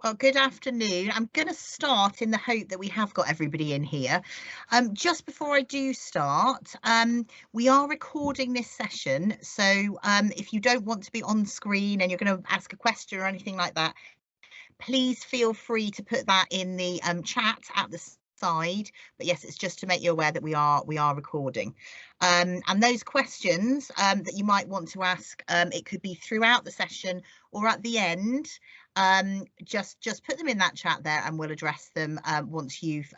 Well, good afternoon. I'm going to start in the hope that we have got everybody in here. Just before I do start, we are recording this session. So if you don't want to be on screen and you're going to ask a question or anything like that, please feel free to put that in the chat at the side. But yes, it's just to make you aware that we are recording. And those questions that you might want to ask, it could be throughout the session or at the end. Just put them in that chat there and we'll address them once you've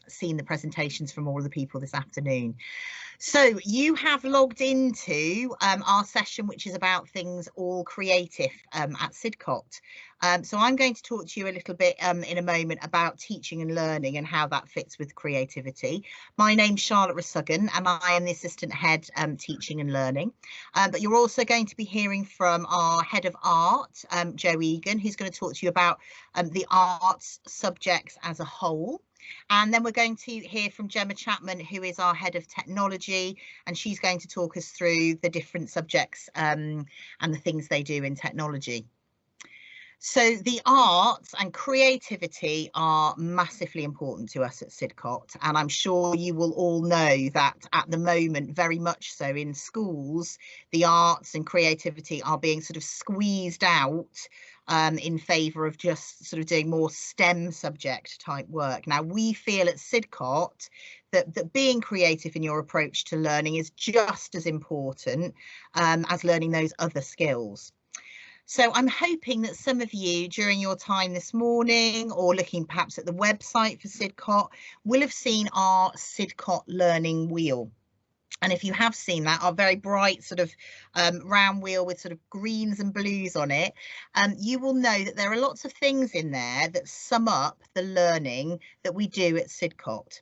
seen the presentations from all of the people this afternoon. So you have logged into our session, which is about things all creative at Sidcot. So I'm going to talk to you a little bit in a moment about teaching and learning and how that fits with creativity. My name's Charlotte Rusuggan and I am the Assistant Head Teaching and Learning. But you're also going to be hearing from our Head of Art, Jo Egan, who's going to talk to you about the arts subjects as a whole. And then we're going to hear from Gemma Chapman, who is our Head of Technology, and she's going to talk us through the different subjects and the things they do in technology. So the arts and creativity are massively important to us at Sidcot, and I'm sure you will all know that at the moment, very much so in schools, the arts and creativity are being sort of squeezed out in favour of just sort of doing more STEM subject type work. Now, we feel at Sidcot that being creative in your approach to learning is just as important as learning those other skills. So I'm hoping that some of you during your time this morning or looking perhaps at the website for Sidcot will have seen our Sidcot learning wheel. And if you have seen that, our very bright sort of round wheel with sort of greens and blues on it, you will know that there are lots of things in there that sum up the learning that we do at Sidcot.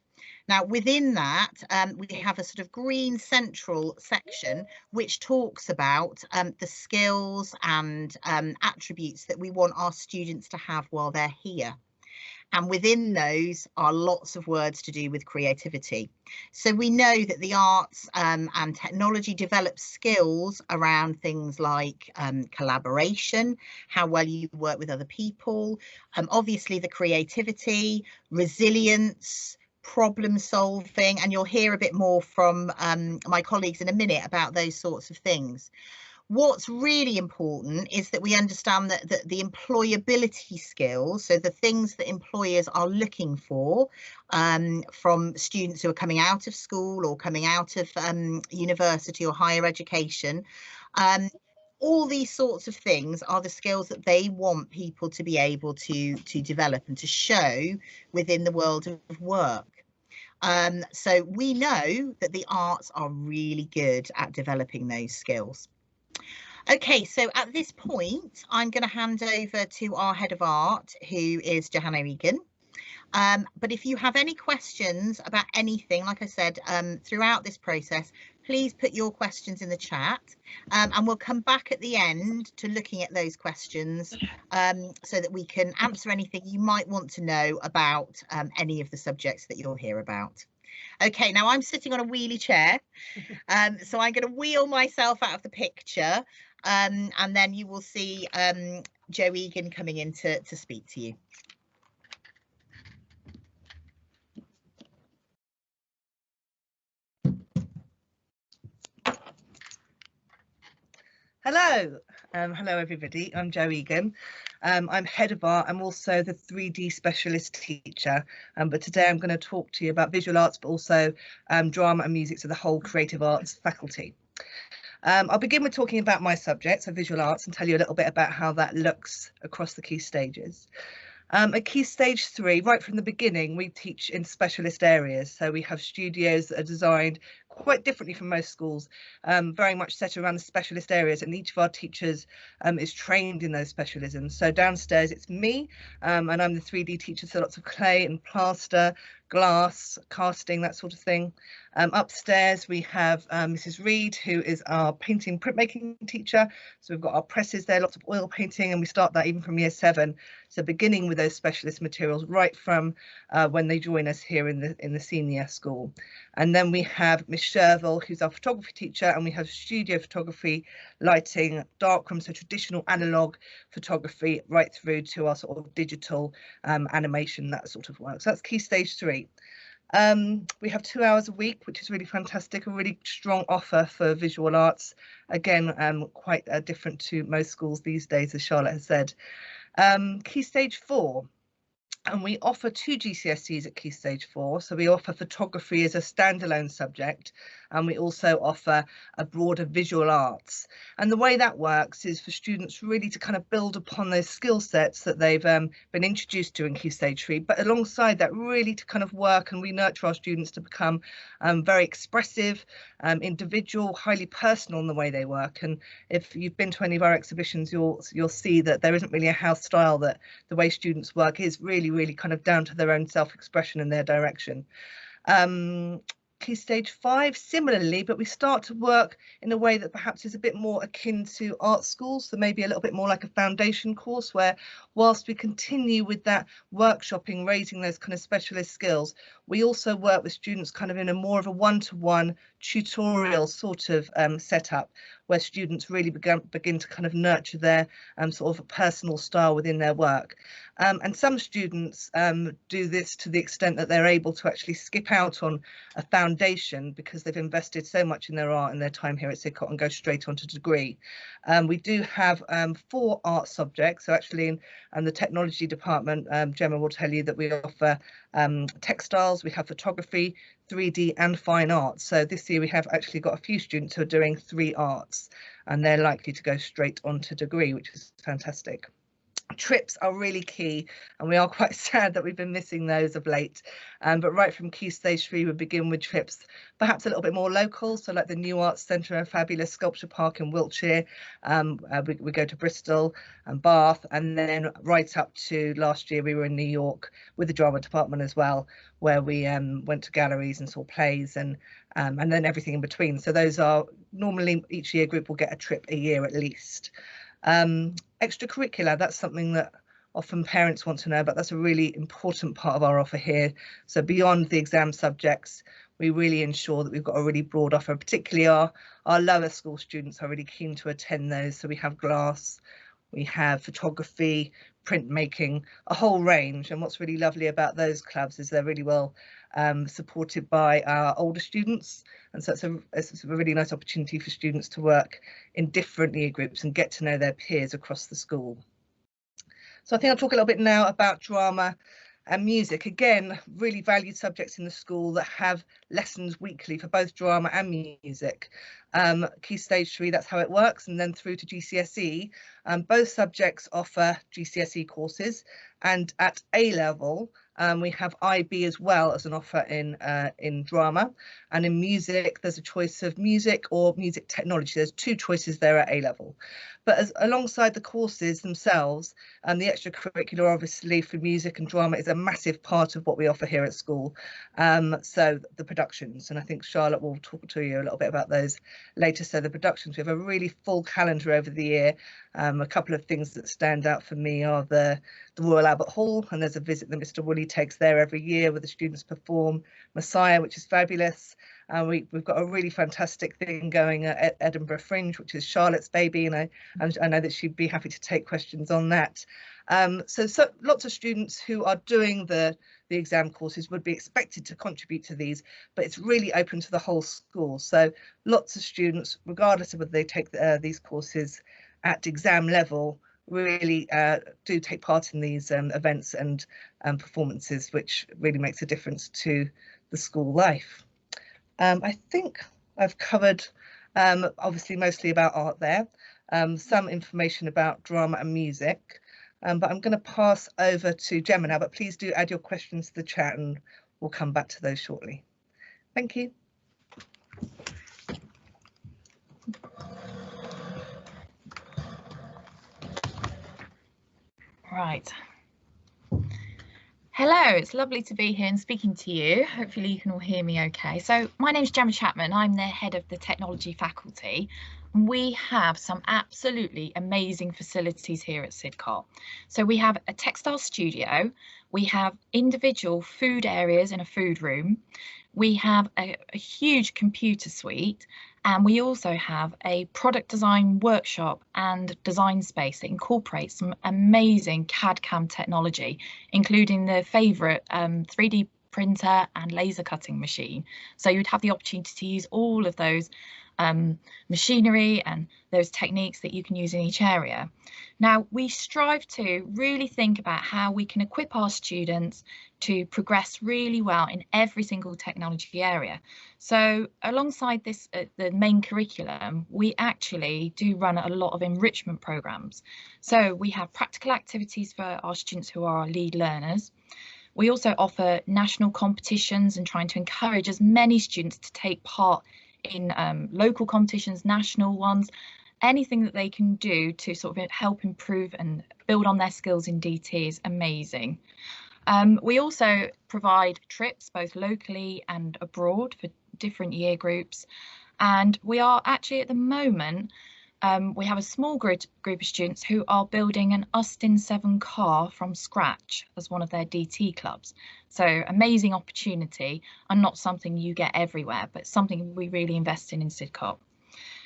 Now, within that, we have a sort of green central section which talks about the skills and attributes that we want our students to have while they're here. And within those are lots of words to do with creativity. So we know that the arts and technology develop skills around things like collaboration, how well you work with other people, obviously the creativity, resilience, problem solving, and you'll hear a bit more from my colleagues in a minute about those sorts of things. What's really important is that we understand that the employability skills, so the things that employers are looking for from students who are coming out of school or coming out of university or higher education, all these sorts of things are the skills that they want people to be able to develop and to show within the world of work. So we know that the arts are really good at developing those skills. Okay, so at this point, I'm going to hand over to our Head of Art, who is Johanna Egan. But if you have any questions about anything, like I said, throughout this process, please put your questions in the chat and we'll come back at the end to looking at those questions so that we can answer anything you might want to know about any of the subjects that you'll hear about. Okay, now I'm sitting on a wheelie chair, so I'm going to wheel myself out of the picture and then you will see Jo Egan coming in to speak to you. Hello, hello everybody. I'm Jo Egan. I'm Head of Art. I'm also the 3D specialist teacher, but today I'm going to talk to you about visual arts, but also drama and music, so the whole creative arts faculty. I'll begin with talking about my subject, so visual arts, and tell you a little bit about how that looks across the key stages. At Key Stage 3, right from the beginning, we teach in specialist areas. So we have studios that are designed quite differently from most schools, very much set around the specialist areas, and each of our teachers is trained in those specialisms. So downstairs it's me, and I'm the 3D teacher, so lots of clay and plaster, glass, casting, that sort of thing. Upstairs we have Mrs. Reed, who is our painting printmaking teacher. So we've got our presses there, lots of oil painting, and we start that even from year 7. So beginning with those specialist materials right from when they join us here in the senior school. And then we have Miss Sherville, who's our photography teacher, and we have studio photography, lighting, darkroom, so traditional analog photography, right through to our sort of digital animation, that sort of work. So that's Key Stage 3. We have 2 hours a week, which is really fantastic, a really strong offer for visual arts. Again, quite different to most schools these days, as Charlotte has said. Key Stage 4. And we offer 2 GCSEs at Key Stage 4. So we offer photography as a standalone subject, and we also offer a broader visual arts. And the way that works is for students really to kind of build upon those skill sets that they've been introduced to in Key Stage 3, but alongside that really to kind of work, and we nurture our students to become very expressive, individual, highly personal in the way they work. And if you've been to any of our exhibitions, you'll see that there isn't really a house style, that the way students work is really kind of down to their own self-expression and their direction. Key Stage 5 similarly, but we start to work in a way that perhaps is a bit more akin to art schools, so maybe a little bit more like a foundation course, where whilst we continue with that workshopping, raising those kind of specialist skills, we also work with students kind of in a more of a one-to-one tutorial sort of setup, where students really begin to kind of nurture their sort of personal style within their work. And some students do this to the extent that they're able to actually skip out on a foundation because they've invested so much in their art and their time here at Sidcot and go straight onto degree. We do have 4 art subjects. So actually in the technology department, Gemma will tell you that we offer textiles, we have photography, 3D and fine arts. So this year we have actually got a few students who are doing 3 arts, and they're likely to go straight onto degree, which is fantastic. Trips are really key, and we are quite sad that we've been missing those of late, but right from Key Stage 3 we begin with trips perhaps a little bit more local, so like the New Arts Centre, a fabulous sculpture park in Wiltshire. We go to Bristol and Bath, and then right up to last year we were in New York with the drama department as well, where we went to galleries and saw plays, and then everything in between. So those are normally, each year group will get a trip a year at least. Extracurricular, that's something that often parents want to know about. That's a really important part of our offer here. So beyond the exam subjects, we really ensure that we've got a really broad offer, particularly our lower school students are really keen to attend those. So we have glass, we have photography, printmaking, a whole range. And what's really lovely about those clubs is they're really well supported by our older students, and so it's a really nice opportunity for students to work in different year groups and get to know their peers across the school. So I think I'll talk a little bit now about drama and music. Again, really valued subjects in the school that have lessons weekly for both drama and music. Key Stage 3, that's how it works, and then through to GCSE. Both subjects offer GCSE courses, and at A level we have IB as well as an offer in drama, and in music there's a choice of music or music technology. There's 2 choices there at A level, but alongside the courses themselves, the extracurricular obviously for music and drama is a massive part of what we offer here at school. So the productions, and I think Charlotte will talk to you a little bit about those later. So the productions, we have a really full calendar over the year. A couple of things that stand out for me are the Royal Albert Hall, and there's a visit that Mr. Woolley takes there every year where the students perform Messiah, which is fabulous. We've got a really fantastic thing going at Edinburgh Fringe, which is Charlotte's baby, and I know that she'd be happy to take questions on that. So lots of students who are doing the exam courses would be expected to contribute to these, but it's really open to the whole school. So lots of students, regardless of whether they take these courses at exam level, really do take part in these events and performances, which really makes a difference to the school life. I think I've covered obviously mostly about art there, some information about drama and music, but I'm going to pass over to Gemma now, but please do add your questions to the chat and we'll come back to those shortly. Thank you. Right. Hello, it's lovely to be here and speaking to you. Hopefully you can all hear me okay. So my name's Gemma Chapman. I'm the head of the technology faculty. And we have some absolutely amazing facilities here at Sidcot. So we have a textile studio, we have individual food areas in a food room, we have a huge computer suite, and we also have a product design workshop and design space that incorporates some amazing CAD/CAM technology, including the favourite 3D printer and laser cutting machine. So you'd have the opportunity to use all of those machinery and those techniques that you can use in each area. Now, we strive to really think about how we can equip our students to progress really well in every single technology area. So alongside this, the main curriculum, we actually do run a lot of enrichment programs. So we have practical activities for our students who are our lead learners. We also offer national competitions and trying to encourage as many students to take part in local competitions, national ones, anything that they can do to sort of help improve and build on their skills in DT is amazing. We also provide trips both locally and abroad for different year groups, and we are actually at the moment we have a small group of students who are building an Austin 7 car from scratch as one of their DT clubs. So amazing opportunity, and not something you get everywhere, but something we really invest in Sidcot.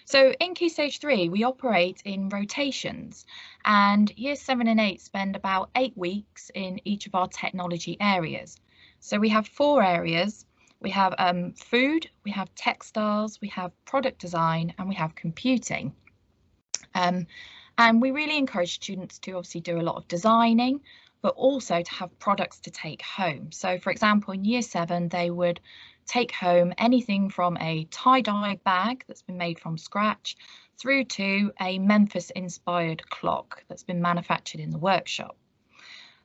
So in Key Stage 3, we operate in rotations, and Years 7 and 8 spend about 8 weeks in each of our technology areas. So we have 4 areas. We have food, we have textiles, we have product design, and we have computing. And we really encourage students to obviously do a lot of designing, but also to have products to take home. So for example, in Year 7, they would take home anything from a tie-dye bag that's been made from scratch through to a Memphis inspired clock that's been manufactured in the workshop.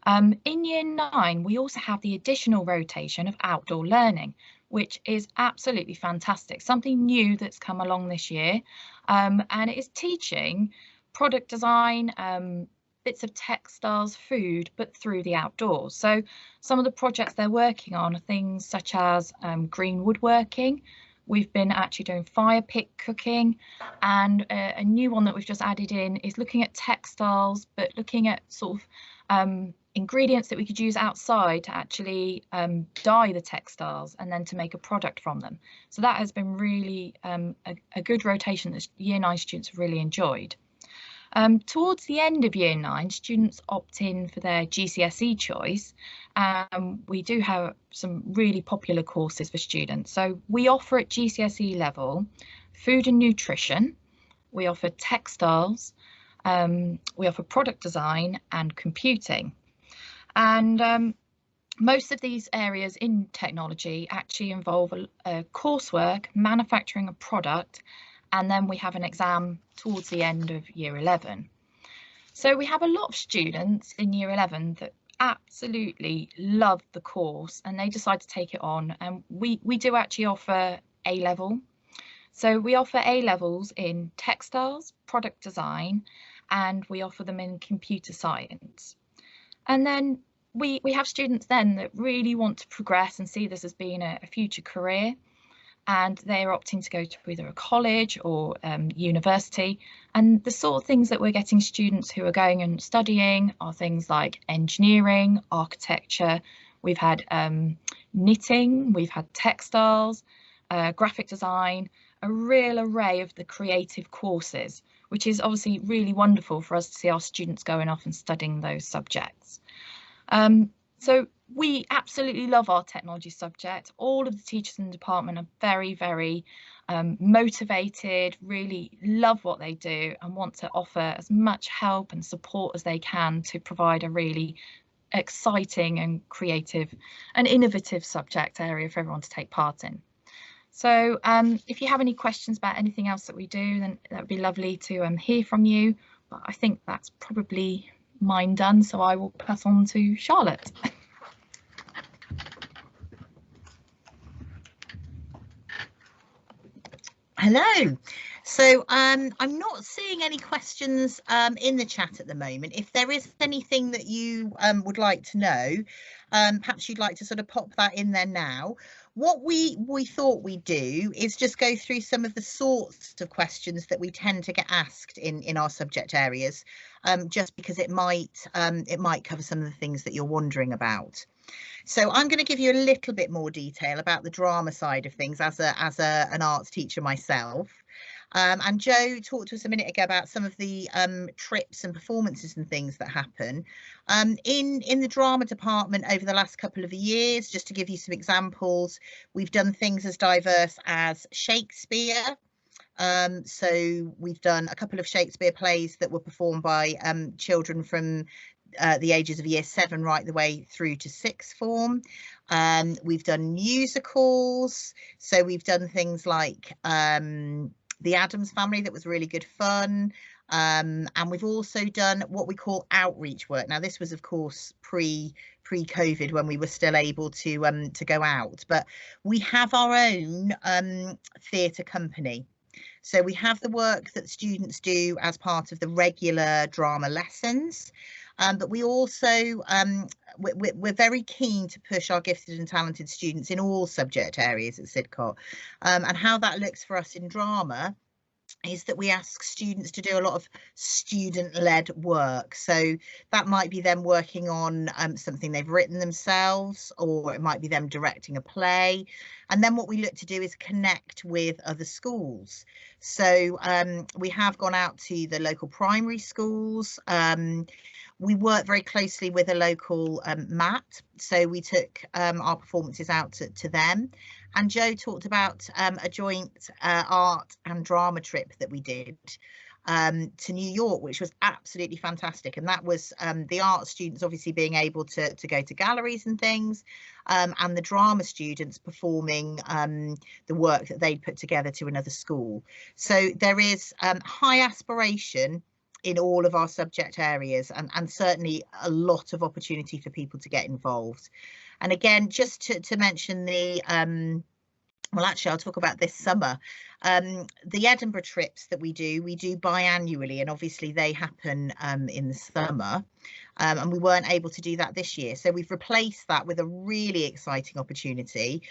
In Year 9, we also have the additional rotation of outdoor learning, which is absolutely fantastic, something new that's come along this year, and it is teaching product design, bits of textiles, food, but through the outdoors. So some of the projects they're working on are things such as green woodworking. We've been actually doing fire pit cooking, and a new one that we've just added in is looking at textiles, but looking at sort of ingredients that we could use outside to actually dye the textiles and then to make a product from them. So that has been really a good rotation that Year 9 students have really enjoyed. Towards the end of Year 9, students opt in for their GCSE choice. We do have some really popular courses for students. So we offer at GCSE level food and nutrition, we offer textiles, we offer product design and computing. And most of these areas in technology actually involve a coursework, manufacturing a product, and then we have an exam towards the end of Year 11. So we have a lot of students in Year 11 that absolutely love the course and they decide to take it on, and we do actually offer A-level. So we offer A-levels in textiles, product design, and we offer them in computer science. And then we have students then that really want to progress and see this as being a future career, and they're opting to go to either a college or university. And the sort of things that we're getting students who are going and studying are things like engineering, architecture, we've had knitting, we've had textiles, graphic design, a real array of the creative courses, which is obviously really wonderful for us to see our students going off and studying those subjects. So we absolutely love our technology subject. All of the teachers in the department are very, very motivated, really love what they do and want to offer as much help and support as they can to provide a really exciting and creative and innovative subject area for everyone to take part in. So if you have any questions about anything else that we do, then that would be lovely to hear from you. But I think that's probably mine done, so I will pass on to Charlotte. Hello. So I'm not seeing any questions in the chat at the moment. If there is anything that you would like to know, perhaps you'd like to sort of pop that in there now. What we thought we'd do is just go through some of the sorts of questions that we tend to get asked in our subject areas, just because it might cover some of the things that you're wondering about. So I'm going to give you a little bit more detail about the drama side of things as an arts teacher myself. And Joe talked to us a minute ago about some of the trips and performances and things that happen in the drama department over the last couple of years. Just to give you some examples, we've done things as diverse as Shakespeare. So we've done a couple of Shakespeare plays that were performed by children from the ages of year 7 right the way through to 6th form. We've done musicals, so we've done things like The Addams Family, that was really good fun. And we've also done what we call outreach work. Now, this was, of course, pre-COVID, when we were still able to go out. But we have our own theatre company. So we have the work that students do as part of the regular drama lessons. But we also, we're very keen to push our gifted and talented students in all subject areas at Sidcot. And how that looks for us in drama is that we ask students to do a lot of student-led work. So that might be them working on something they've written themselves, or it might be them directing a play. And then what we look to do is connect with other schools. So we have gone out to the local primary schools. We work very closely with a local MAT, so we took our performances out to them. And Joe talked about a joint art and drama trip that we did to New York, which was absolutely fantastic. And that was the art students obviously being able to go to galleries and things, and the drama students performing the work that they'd put together to another school. So there is high aspiration in all of our subject areas, and certainly a lot of opportunity for people to get involved. And again, just to mention the well, actually, I'll talk about this summer. The Edinburgh trips that we do biannually, and obviously they happen in the summer, and we weren't able to do that this year. So we've replaced that with a really exciting opportunity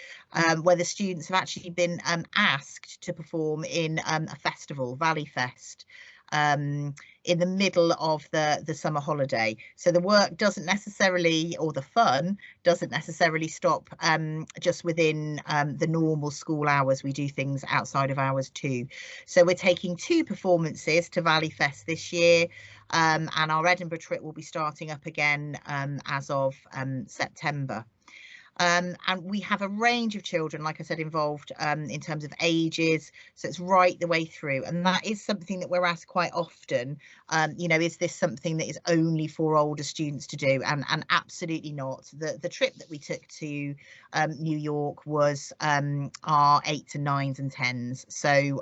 where the students have actually been asked to perform in a festival, Valley Fest, in the middle of the summer holiday. So the work doesn't necessarily, or the fun doesn't necessarily stop just within the normal school hours. We do things outside of hours too. So we're taking 2 performances to Valley Fest this year, and our Edinburgh trip will be starting up again as of September. And we have a range of children, like I said, involved in terms of ages, so it's right the way through. And that is something that we're asked quite often, you know, is this something that is only for older students to do? And absolutely not. The trip that we took to New York was our 8s and 9s and 10s. So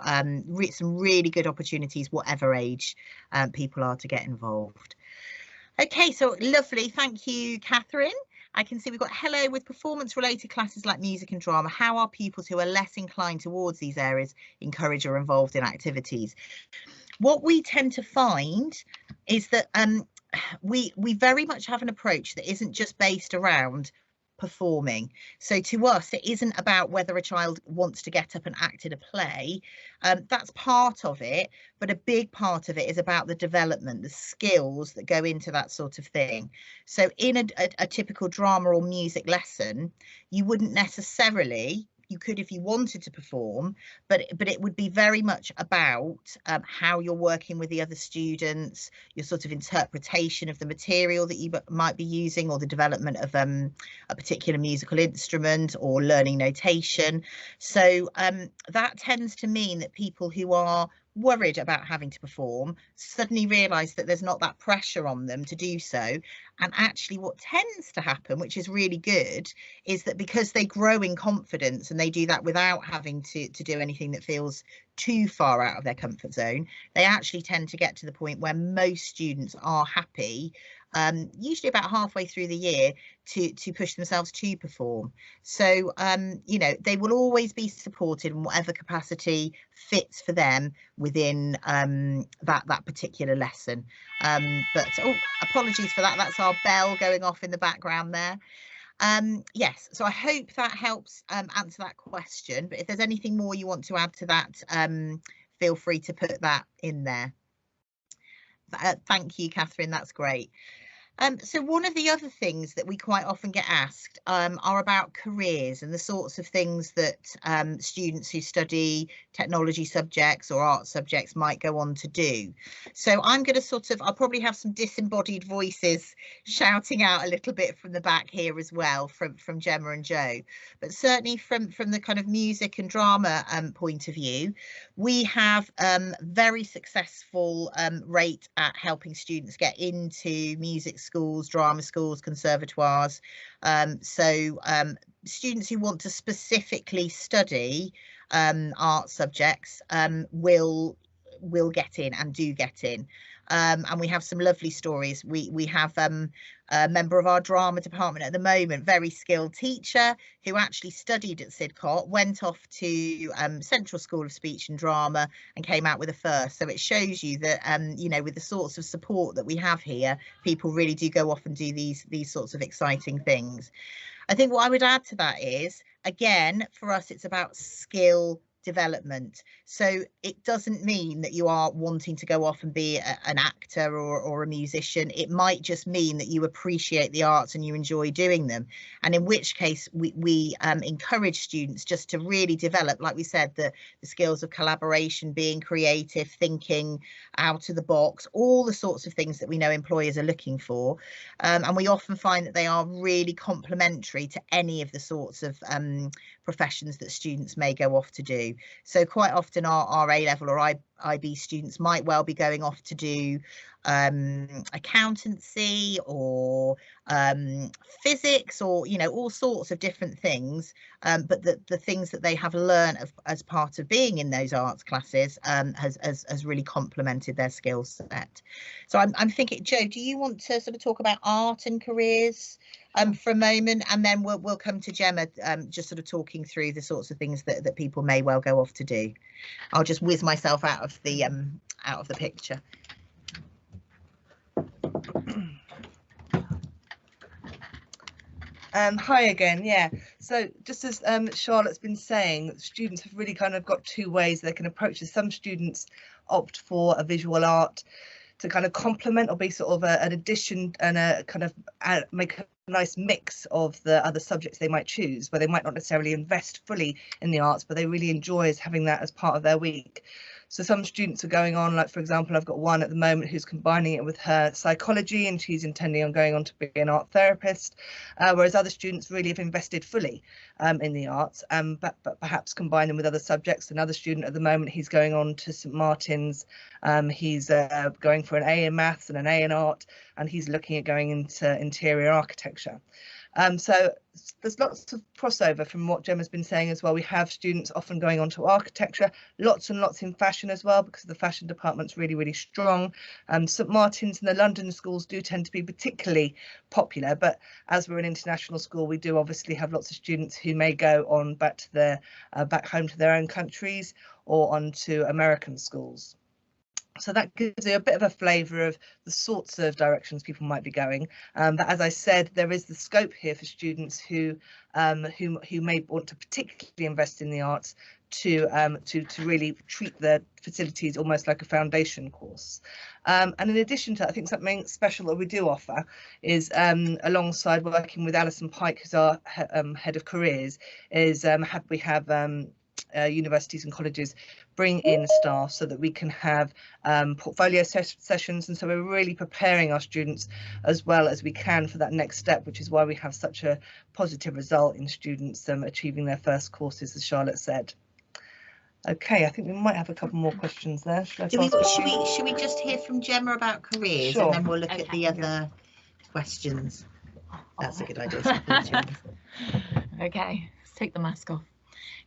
some really good opportunities, whatever age people are, to get involved. Okay, so lovely. Thank you, Catherine. I can see we've got hello with performance related classes like music and drama. How are pupils who are less inclined towards these areas encouraged or involved in activities? What we tend to find is that we very much have an approach that isn't just based around performing. So to us, it isn't about whether a child wants to get up and act in a play. That's part of it, but a big part of it is about the development, the skills that go into that sort of thing. So in a typical drama or music lesson, you wouldn't necessarily, you could if you wanted to perform, but it would be very much about how you're working with the other students, your sort of interpretation of the material that you might be using, or the development of a particular musical instrument, or learning notation. So that tends to mean that people who are worried about having to perform suddenly realise that there's not that pressure on them to do so. And actually what tends to happen, which is really good, is that because they grow in confidence and they do that without having to do anything that feels too far out of their comfort zone, they actually tend to get to the point where most students are happy, usually about halfway through the year, to push themselves to perform. So you know, they will always be supported in whatever capacity fits for them within that particular lesson. But oh, apologies for that, that's our bell going off in the background there. Yes, so I hope that helps answer that question, but if there's anything more you want to add to that, feel free to put that in there. Thank you, Catherine, that's great. So one of the other things that we quite often get asked are about careers and the sorts of things that students who study technology subjects or art subjects might go on to do. So I'm going to I'll probably have some disembodied voices shouting out a little bit from the back here as well from Gemma and Joe, but certainly from the kind of music and drama point of view, we have very successful rate at helping students get into music schools, drama schools, conservatoires. Students who want to specifically study art subjects will get in and do get in. And we have some lovely stories. We have a member of our drama department at the moment, very skilled teacher who actually studied at Sidcot, went off to Central School of Speech and Drama and came out with a first. So it shows you that, you know, with the sorts of support that we have here, people really do go off and do these sorts of exciting things. I think what I would add to that is, again, for us, it's about skill development. So it doesn't mean that you are wanting to go off and be an actor or a musician. It might just mean that you appreciate the arts and you enjoy doing them. And in which case we encourage students just to really develop, like we said, the skills of collaboration, being creative, thinking out of the box, all the sorts of things that we know employers are looking for. And we often find that they are really complementary to any of the sorts of professions that students may go off to do. So quite often our A-level or IB students might well be going off to do accountancy or physics, or, you know, all sorts of different things, but the things that they have learned as part of being in those arts classes has really complemented their skill set. So I'm thinking, Joe, do you want to sort of talk about art and careers for a moment, and then we'll come to Gemma, just sort of talking through the sorts of things that people may well go off to do. I'll just whiz myself out of the picture. Hi again. Yeah, so just as Charlotte's been saying, students have really kind of got two ways they can approach this. Some students opt for a visual art to kind of complement or be sort of an addition and a kind of make a nice mix of the other subjects they might choose, where they might not necessarily invest fully in the arts, but they really enjoy having that as part of their week. So some students are going on, like, for example, I've got one at the moment who's combining it with her psychology, and she's intending on going on to be an art therapist, whereas other students really have invested fully in the arts, but perhaps combine them with other subjects. Another student at the moment, he's going on to St Martin's. He's going for an A in maths and an A in art, and he's looking at going into interior architecture. So there's lots of crossover from what Gemma's been saying as well. We have students often going on to architecture, lots and lots in fashion as well, because the fashion department's really, really strong. St Martin's and the London schools do tend to be particularly popular, but as we're an international school, we do obviously have lots of students who may go on back to their back home to their own countries or on to American schools. So that gives you a bit of a flavour of the sorts of directions people might be going. But as I said, there is the scope here for students who may want to particularly invest in the arts to really treat their facilities almost like a foundation course. And in addition to that, I think something special that we do offer is, alongside working with Alison Pike, who's our head of careers, is we have universities and colleges bring in staff so that we can have portfolio sessions, and so we're really preparing our students as well as we can for that next step, which is why we have such a positive result in students achieving their first courses, as Charlotte said. Okay, I think we might have a couple more questions there. Should we just hear from Gemma about careers? Sure. And then we'll look at the other questions. That's a good idea. Okay, let's take the mask off.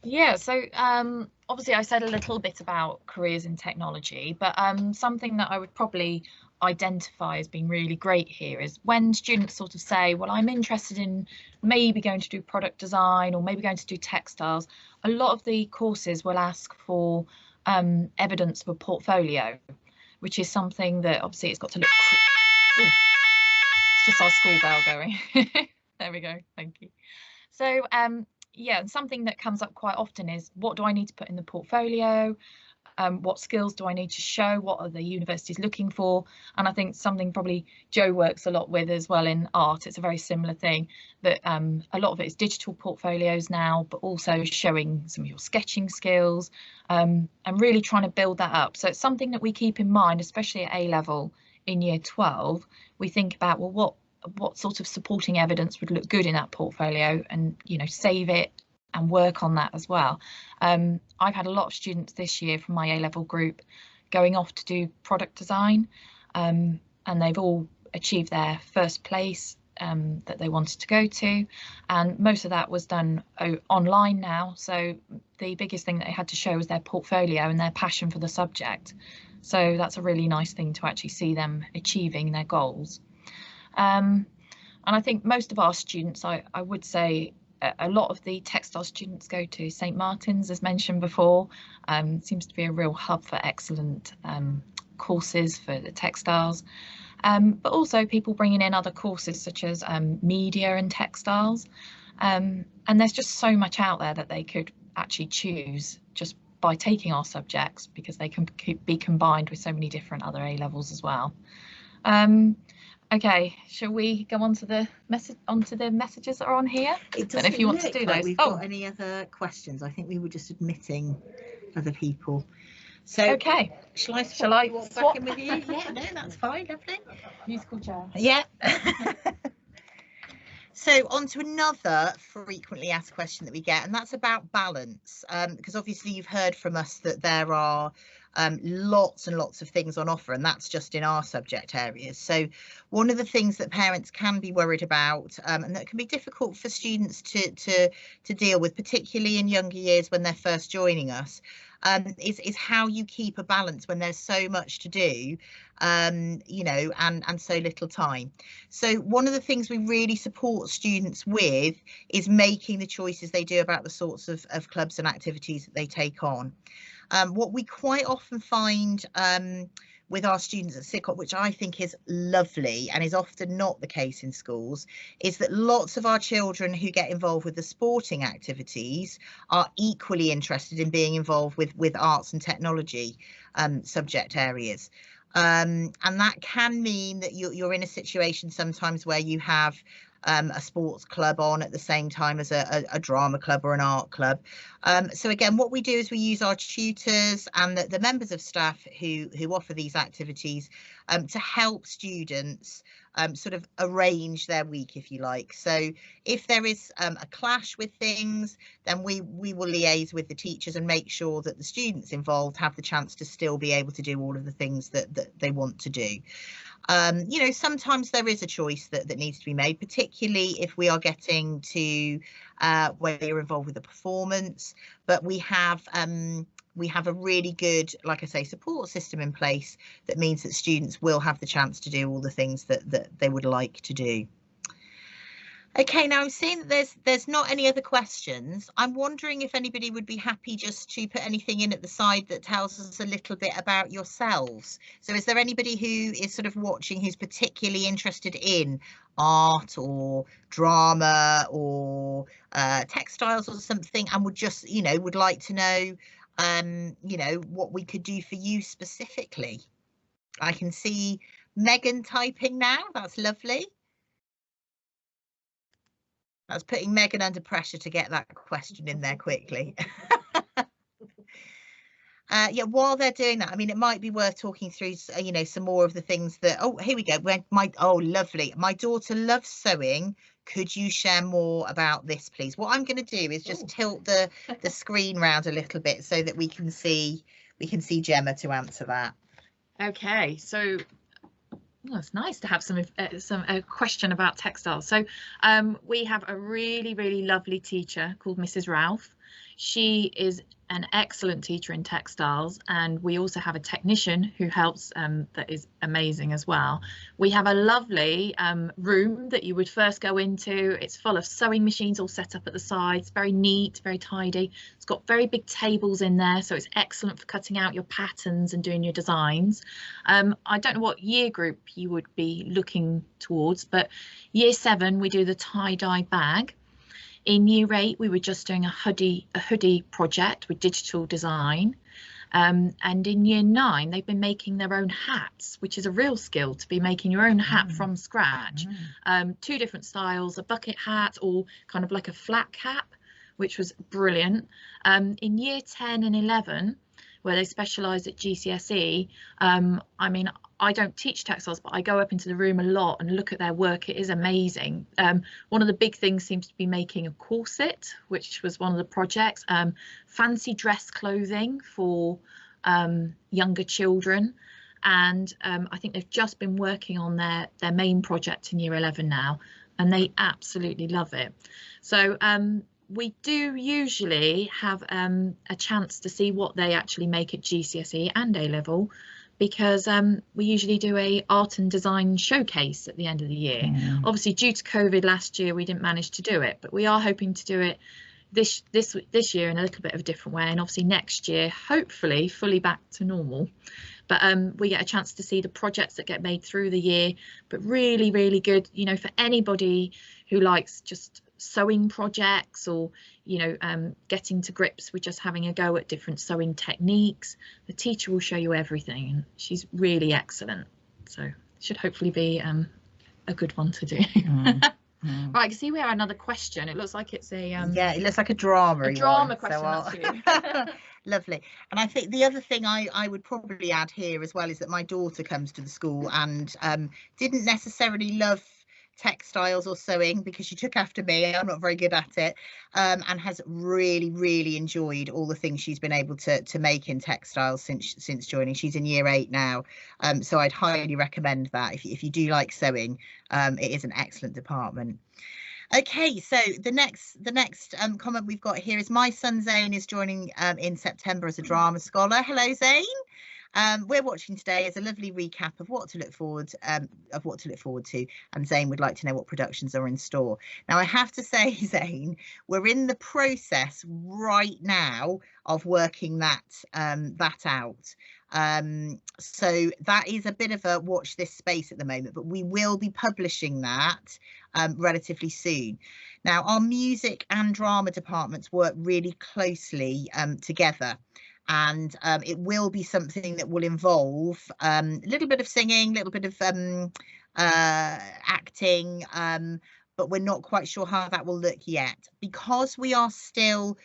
Yeah, so obviously I said a little bit about careers in technology, but something that I would probably identify as being really great here is when students sort of say, well, I'm interested in maybe going to do product design or maybe going to do textiles. A lot of the courses will ask for evidence of a portfolio, which is something that obviously it's got to look. Ooh, it's just our school bell going. There we go. Thank you. So yeah, something that comes up quite often is, what do I need to put in the portfolio? What skills do I need to show? What are the universities looking for? And I think something probably Joe works a lot with as well in art. It's a very similar thing, that a lot of it is digital portfolios now, but also showing some of your sketching skills, and really trying to build that up. So it's something that we keep in mind, especially at A level in year 12. We think about, well, what sort of supporting evidence would look good in that portfolio, and save it and work on that as well. I've had a lot of students this year from my A-level group going off to do product design, and they've all achieved their first place that they wanted to go to, and most of that was done online now. So the biggest thing that they had to show was their portfolio and their passion for the subject. So that's a really nice thing to actually see them achieving their goals. And I think most of our students, I would say, a lot of the textile students go to St Martin's, as mentioned before. Seems to be a real hub for excellent courses for the textiles, but also people bringing in other courses such as media and textiles. And there's just so much out there that they could actually choose just by taking our subjects, because they can be combined with so many different other A levels as well. Okay, shall we go on to the messages that are on here? It doesn't if you want to look do like those. we've got any other questions. I think we were just admitting other people. So okay, shall I swap back in with you? Yeah, no, that's fine, lovely. Musical chair. Yeah. So on to another frequently asked question that we get, and that's about balance, because obviously you've heard from us that there are lots and lots of things on offer, and that's just in our subject areas. So one of the things that parents can be worried about, and that can be difficult for students to deal with, particularly in younger years when they're first joining us, is how you keep a balance when there's so much to do, and so little time. So one of the things we really support students with is making the choices they do about the sorts of clubs and activities that they take on. What we quite often find with our students at Sidcot, which I think is lovely and is often not the case in schools, is that lots of our children who get involved with the sporting activities are equally interested in being involved with arts and technology subject areas. And that can mean that you're in a situation sometimes where you have a sports club on at the same time as a drama club or an art club. So again, what we do is we use our tutors and the members of staff who offer these activities to help students sort of arrange their week, if you like. So if there is a clash with things, then we will liaise with the teachers and make sure that the students involved have the chance to still be able to do all of the things that they want to do. Sometimes there is a choice that needs to be made, particularly if we are getting to where you're involved with the performance, but we have a really good, like I say, support system in place that means that students will have the chance to do all the things that they would like to do. Okay, now I'm seeing that there's not any other questions. I'm wondering if anybody would be happy just to put anything in at the side that tells us a little bit about yourselves. So is there anybody who is sort of watching who's particularly interested in art or drama or textiles or something, and would just, would like to know, what we could do for you specifically? I can see Megan typing now. That's lovely. That's putting Megan under pressure to get that question in there quickly. Yeah, while they're doing that, I mean, it might be worth talking through, some more of the things that, oh, here we go. Lovely. My daughter loves sewing. Could you share more about this, please? What I'm going to do is just tilt the screen round a little bit so that we can see Gemma to answer that. Okay, so well, it's nice to have some question about textiles. So we have a really, really lovely teacher called Mrs. Ralph. She is an excellent teacher in textiles, and we also have a technician who helps that is amazing as well. We have a lovely room that you would first go into. It's full of sewing machines all set up at the sides, very neat, very tidy. It's got very big tables in there, so it's excellent for cutting out your patterns and doing your designs. I don't know what year group you would be looking towards, but year 7 we do the tie-dye bag. In year 8, we were just doing a hoodie project with digital design. And in year 9, they've been making their own hats, which is a real skill, to be making your own hat from scratch. 2 different styles, a bucket hat or kind of like a flat cap, which was brilliant. In year 10 and 11, where they specialise at GCSE, I mean, I don't teach textiles, but I go up into the room a lot and look at their work. It is amazing. One of the big things seems to be making a corset, which was one of the projects. Fancy dress clothing for younger children. And I think they've just been working on their main project in year 11 now, and they absolutely love it. So we do usually have a chance to see what they actually make at GCSE and A-level, because we usually do a art and design showcase at the end of the year. Obviously, due to COVID last year, we didn't manage to do it, but we are hoping to do it this year in a little bit of a different way, and obviously next year, hopefully fully back to normal. But we get a chance to see the projects that get made through the year, but really, really good, you know, for anybody who likes just sewing projects, or getting to grips with just having a go at different sewing techniques. The teacher will show you everything, and she's really excellent, so it should hopefully be a good one to do. Right, I can see we have another question. It looks like it's a yeah, it looks like a drama question. So that's you. Lovely. And I think the other thing I would probably add here as well is that my daughter comes to the school and didn't necessarily love textiles or sewing, because she took after me. I'm not very good at it, and has really enjoyed all the things she's been able to make in textiles since joining. She's in year 8 now, so I'd highly recommend that if you do like sewing. It is an excellent department. Okay, so the next comment we've got here is my son Zane is joining in September as a drama scholar. Hello, Zane. We're watching today as a lovely recap of what to look forward to, and Zane would like to know what productions are in store. Now, I have to say, Zane, we're in the process right now of working that out. So that is a bit of a watch this space at the moment, but we will be publishing that relatively soon. Now, our music and drama departments work really closely together. And it will be something that will involve a little bit of singing, a little bit of acting, but we're not quite sure how that will look yet, because we are still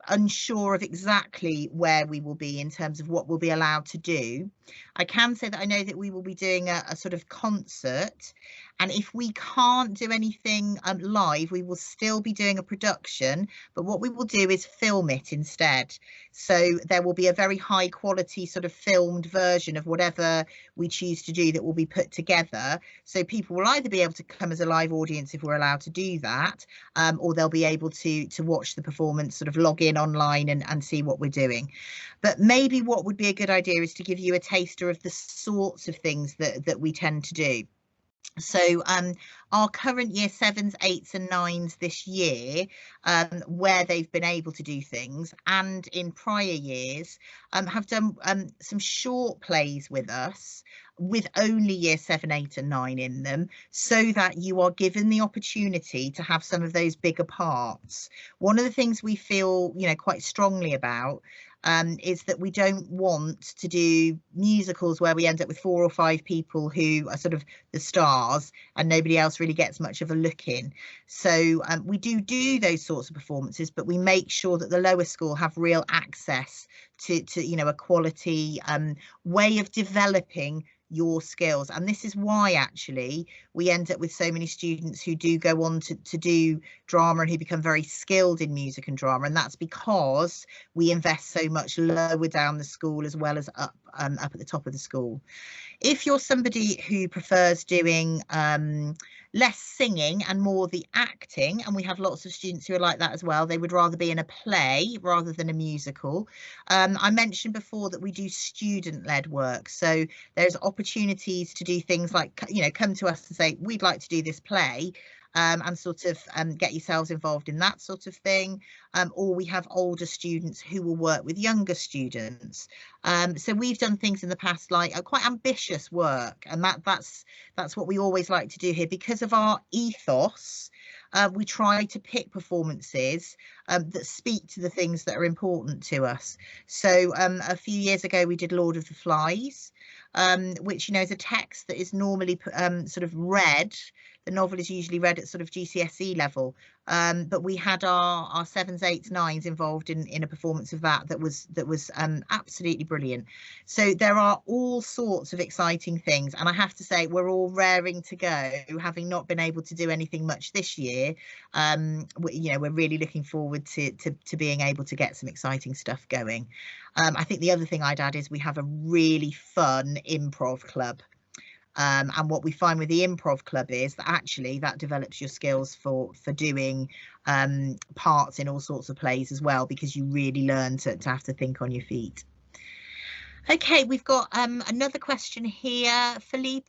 unsure of exactly where we will be in terms of what we'll be allowed to do. I can say that I know that we will be doing a sort of concert, and if we can't do anything live, we will still be doing a production, but what we will do is film it instead. So there will be a very high quality sort of filmed version of whatever we choose to do that will be put together, so people will either be able to come as a live audience if we're allowed to do that, or they'll be able to watch the performance, sort of log in online and see what we're doing. But maybe what would be a good idea is to give you a taster of the sorts of things that we tend to do. So our current year 7s, 8s and 9s this year, where they've been able to do things, and in prior years have done some short plays with us with only year 7, 8 and 9 in them, so that you are given the opportunity to have some of those bigger parts. One of the things we feel, quite strongly about is that we don't want to do musicals where we end up with 4 or 5 people who are sort of the stars and nobody else really gets much of a look in. So we do those sorts of performances, but we make sure that the lower school have real access to a quality way of developing your skills. And this is why actually we end up with so many students who do go on to do drama and who become very skilled in music and drama, and that's because we invest so much lower down the school as well as up at the top of the school. If you're somebody who prefers doing less singing and more the acting, and we have lots of students who are like that as well. They would rather be in a play rather than a musical. I mentioned before that we do student-led work, so there's opportunities to do things like, you know, come to us and say, we'd like to do this play, and sort of get yourselves involved in that sort of thing. Or we have older students who will work with younger students. So we've done things in the past like quite ambitious work, and that's what we always like to do here. Because of our ethos, we try to pick performances that speak to the things that are important to us. So a few years ago we did Lord of the Flies, which, you know, is a text that is normally sort of read. The novel is usually read at sort of GCSE level, but we had our 7s, 8s, 9s involved in a performance of that was absolutely brilliant. So there are all sorts of exciting things, and I have to say we're all raring to go, having not been able to do anything much this year. You know, we're really looking forward to being able to get some exciting stuff going. I think the other thing I'd add is we have a really fun improv club. And what we find with the improv club is that actually that develops your skills for doing parts in all sorts of plays as well, because you really learn to have to think on your feet. Okay, we've got another question here. Philippe.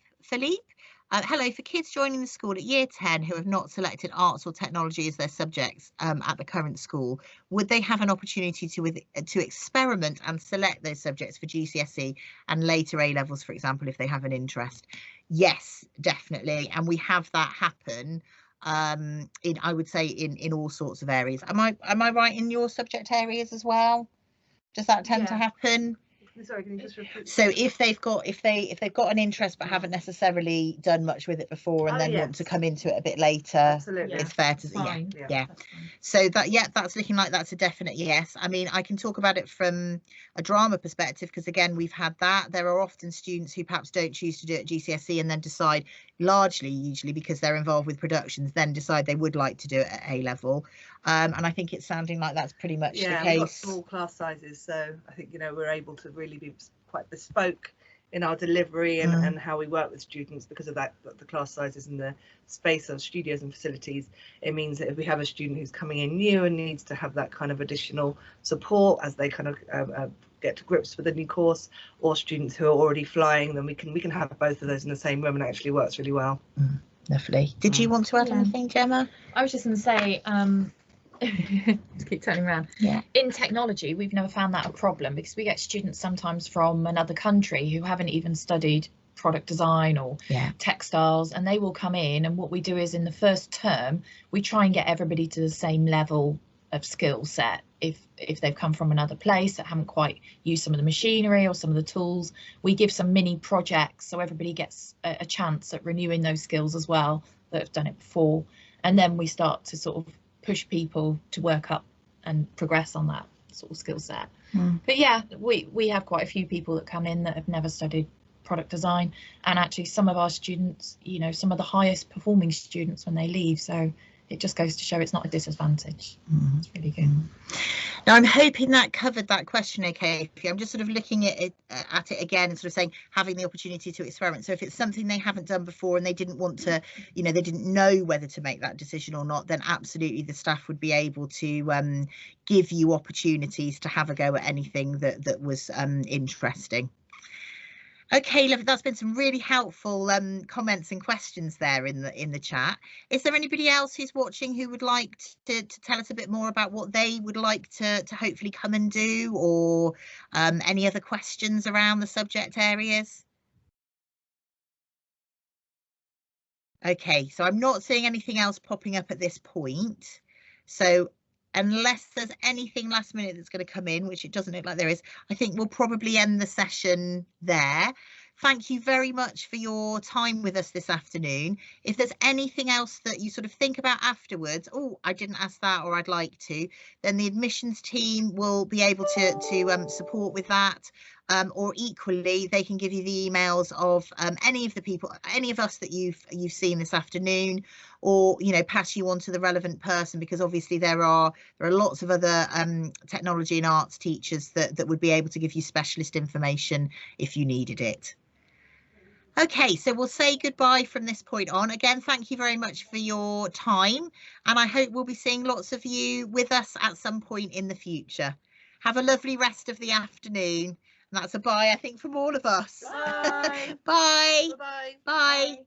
Hello, for kids joining the school at year 10 who have not selected arts or technology as their subjects at the current school, would they have an opportunity to experiment and select those subjects for GCSE and later A levels, for example, if they have an interest? Yes, definitely. And we have that happen I would say in all sorts of areas. Am I right in your subject areas as well? Does that tend to happen? Sorry, can you just repeat? So if they've got an interest but haven't necessarily done much with it before, and then want to come into it a bit later, absolutely, it's fair to say, yeah. So that's looking like that's a definite yes. I mean, I can talk about it from a drama perspective, because again, we've had that. There are often students who perhaps don't choose to do it at GCSE and then decide, usually because they're involved with productions, then decide they would like to do it at A level. And I think it's sounding like that's pretty much the case. We've got small class sizes, so I think, you know, we're able to really be quite bespoke in our delivery and how we work with students because of that, the class sizes and the space of studios and facilities. It means that if we have a student who's coming in new and needs to have that kind of additional support as they kind of get to grips with a new course, or students who are already flying, then we can have both of those in the same room, and it actually works really well. Lovely. Did you want to add anything, Gemma? I was just going to say, to keep turning around. Yeah. In technology, we've never found that a problem, because we get students sometimes from another country who haven't even studied product design or textiles, and they will come in, and what we do is in the first term we try and get everybody to the same level of skill set. If they've come from another place that haven't quite used some of the machinery or some of the tools, we give some mini projects so everybody gets a chance at renewing those skills as well that have done it before, and then we start to sort of push people to work up and progress on that sort of skill set. But yeah, we have quite a few people that come in that have never studied product design, and actually some of our students, you know, some of the highest performing students when they leave, so it just goes to show it's not a disadvantage. It's really good. Now, I'm hoping that covered that question okay. I'm just sort of looking at it again and sort of saying having the opportunity to experiment. So if it's something they haven't done before and they didn't want to, you know, they didn't know whether to make that decision or not, then absolutely the staff would be able to give you opportunities to have a go at anything that was interesting. Okay, lovely. That's been some really helpful comments and questions there in the chat. Is there anybody else who's watching who would like to tell us a bit more about what they would like to hopefully come and do, or any other questions around the subject areas? Okay, so I'm not seeing anything else popping up at this point. So unless there's anything last minute that's going to come in, which it doesn't look like there is, I think we'll probably end the session there. Thank you very much for your time with us this afternoon. If there's anything else that you sort of think about afterwards, oh, I didn't ask that, or I'd like to, then the admissions team will be able to support with that. Or equally, they can give you the emails of any of the people, any of us that you've seen this afternoon, or, you know, pass you on to the relevant person, because obviously there are lots of other technology and arts teachers that would be able to give you specialist information if you needed it. Okay, so we'll say goodbye from this point on. Again, thank you very much for your time, and I hope we'll be seeing lots of you with us at some point in the future. Have a lovely rest of the afternoon. And that's a bye, I think, from all of us. Bye. Bye. Bye-bye. Bye.